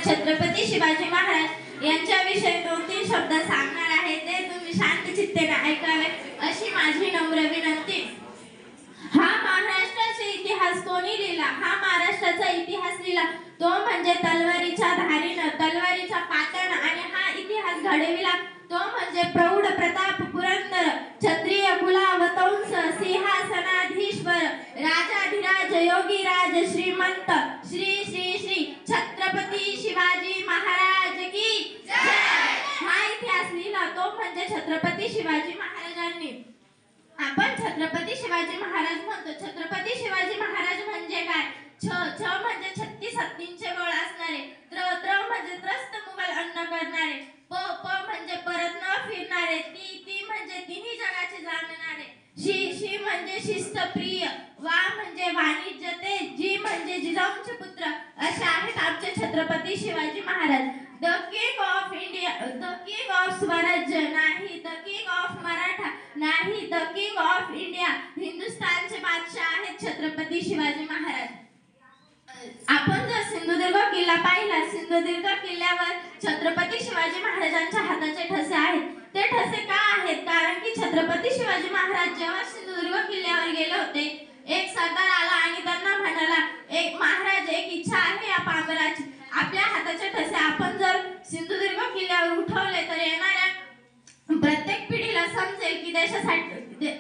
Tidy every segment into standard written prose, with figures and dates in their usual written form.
छत्रपती शिवाजी महाराज यांच्याविषयी 2-3 शब्द सांगणार आहे, ते तुम्ही शांत चित्तेने ऐकावे अशी माझी नम्र विनंती। हा महाराष्ट्राचा इतिहास कोणी लिहिला? हा महाराष्ट्राचा इतिहास लिहिला तो म्हणजे तलवारीच्या धारीनं, तलवारीच्या पात्यानं, आणि हा इतिहास घडविला तो म्हणजे प्रौढ प्रताप पुरंदर क्षत्रिय कुलावतंस सिंहासनाधीश्वर राजाधिराज योगीराज श्रीमंत श्री श्री श्री छत्रपती शिवाजी महाराज की जय। हा इतिहास लिहिला तो म्हणजे छत्रपती शिवाजी महाराजांनी। आपण छत्रपती शिवाजी महाराज म्हणतो, छत्रपती शिवाजी महाराज म्हणजे काय? छ म्हणजे 36 हत्तींचे बळ असणारे, त्र म्हणजे त्रस्त मुघल अन्न करणारे, प म्हणजे परत न फिरणारे, ती म्हणजे तिन्ही जगाचे जाणणारे, शी म्हणजे शिस्तप्रिय, वा म्हणजे वाणिज्य ते, जी म्हणजे जिजाऊंचे पुत्र, असे आहेत आमचे Chhatrapati Shivaji Maharaj. The king of India, the king of स्वराज्य नाही, द किंग ऑफ मराठा नाही, द किंग ऑफ इंडिया, हिंदुस्थानचे बादशाह आहेत छत्रपती शिवाजी महाराज। आपण जर सिंधुदुर्ग किल्ला पाहिला, सिंधुदुर्ग किल्ल्यावर छत्रपती शिवाजी महाराजांच्या हाताचे ठसे आहेत। ते ठसे का आहेत? कारण की छत्रपती शिवाजी महाराज जेव्हा सिंधुदुर्ग किल्ल्यावर गेले होते, एक सरदार आला आणि त्यांना म्हणाला, एक महाराज, एक इच्छा आहे या पामराची, आपल्या हाताचे ठसे आपण जर सिंधुदुर्ग किल्ल्यावर उठवले तर येणाऱ्या प्रत्येक पिढीला समजेल की देशासाठी,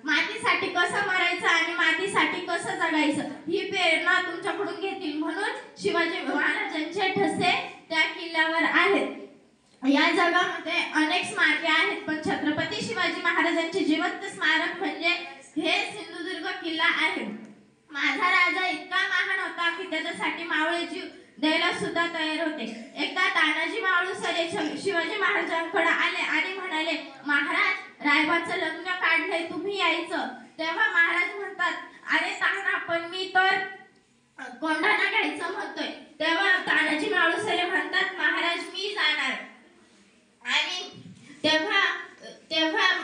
मातीसाठी कसं मरायचं आणि मातीसाठी कसं जगायचं, ही प्रेरणा तुमच्याकडून घेतील, म्हणून शिवाजी महाराजांचे ठसे त्या किल्ल्यावर आहेत। या जगामध्ये अनेक स्मारके आहेत, पण छत्रपती शिवाजी महाराजांचे जिवंत स्मारक म्हणजे हे सिंधुदुर्ग किल्ला आहे। माझा राजा इतका महान होता की त्याच्यासाठी मावळे जीव द्यायला सुद्धा तयार होते। एकदा तानाजी माळुसरे शिवाजी महाराजांकडे आले आणि म्हणाले, महाराज, रायबाचं लग्न काढलंय, तुम्ही यायचं। तेव्हा महाराज म्हणतात, अरे ताना, पण मी तर कोंढाणा घ्यायचं म्हणतोय। तेव्हा तानाजी माळुसरे म्हणतात, महाराज, मी जाणार। आणि तेव्हा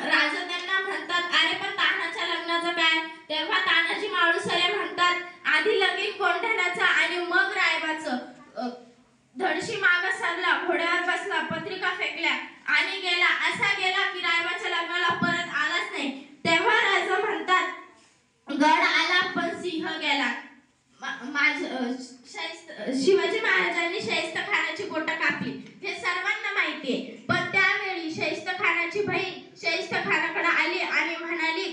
राजा त्यांना म्हणतात, अरे पण तानाच्या लग्नाचं काय? तेव्हा तानाजी माळुसरे म्हणतात, आधी लगीन कोंढाण्याचा आणि मग रायबाचं। धडशी माग सरला, घोड्यावर बसला, पत्रिका फेकल्या आणि गेला, असा गेला की रायबाच्या लग्नाला परत आलाच नाही। तेव्हा राजा म्हणतात, गड आला पण सिंह गेला। शिवाजी महाराजांनी शाहिस्त खानाची बोटं कापली, हे सर्वांना माहितीये, पण त्यावेळी शाहिस्त खानाची बहीण शाहिस्त खानाकडे आली आणि म्हणाली,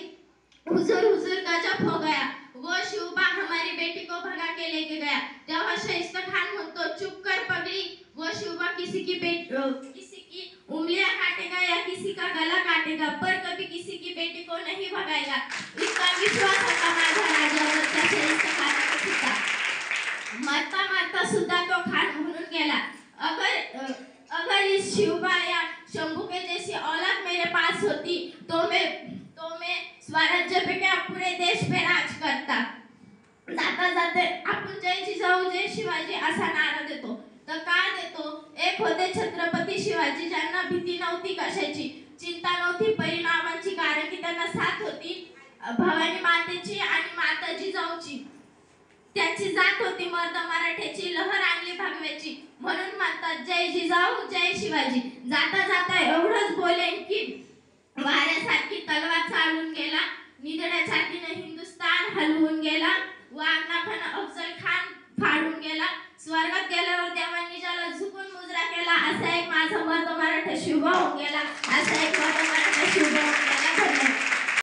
हुजूर हुजूर गजब हो गया, वो शिवबा हमारी बेटी को भगा के लेके गया। तेव्हा शाहिस्त खान म्हणतो, चुप कर पगली, वो शिवबा किसी की उंगलियां काटेगा या किसी का गला काटेगा, पर कभी किसी की बेटी को नहीं भगाएगा। इतना विश्वास होता माझ्या राजावर त्या शाहिस्त खानाचा सुद्धा। मरता सुद्धा तो खान म्हणून गेला, अगर इस शिवबा या शंभू के जैसी औलाद मेरे पास होती तो मैं स्वराज्य पे क्या पूरे देश पे राज करता। जाता जाते आपण जय जिजाऊ जय शिवाजी असा नारा देतो, तर का देतो? एक होते छत्रपती शिवाजी, ज्यांना भीती नव्हती कशाची, चिंता नव्हती परिणामांची, कारण की त्यांना साथ होती भवानी मातेची आणि माता जिजाऊची। त्यांची जात होती मर्द मराठ्याची, लहर आणली भगव्याची, म्हणून म्हणतात जय जिजाऊ जय शिवाजी। जाता जाता एवढंच बोलेन की वाऱ्यासारखी तलवार चालून गेला, निधड्यासारखीने हिंदुस्थान हलवून गेला, वाघनाथानं अफजल खान फाडून गेला, स्वर्गात गेल्यावर देवांनी ज्याला झुकून मुजरा केला, असा एक माझा मर्द मराठा शिवबा होऊन गेला, असा एक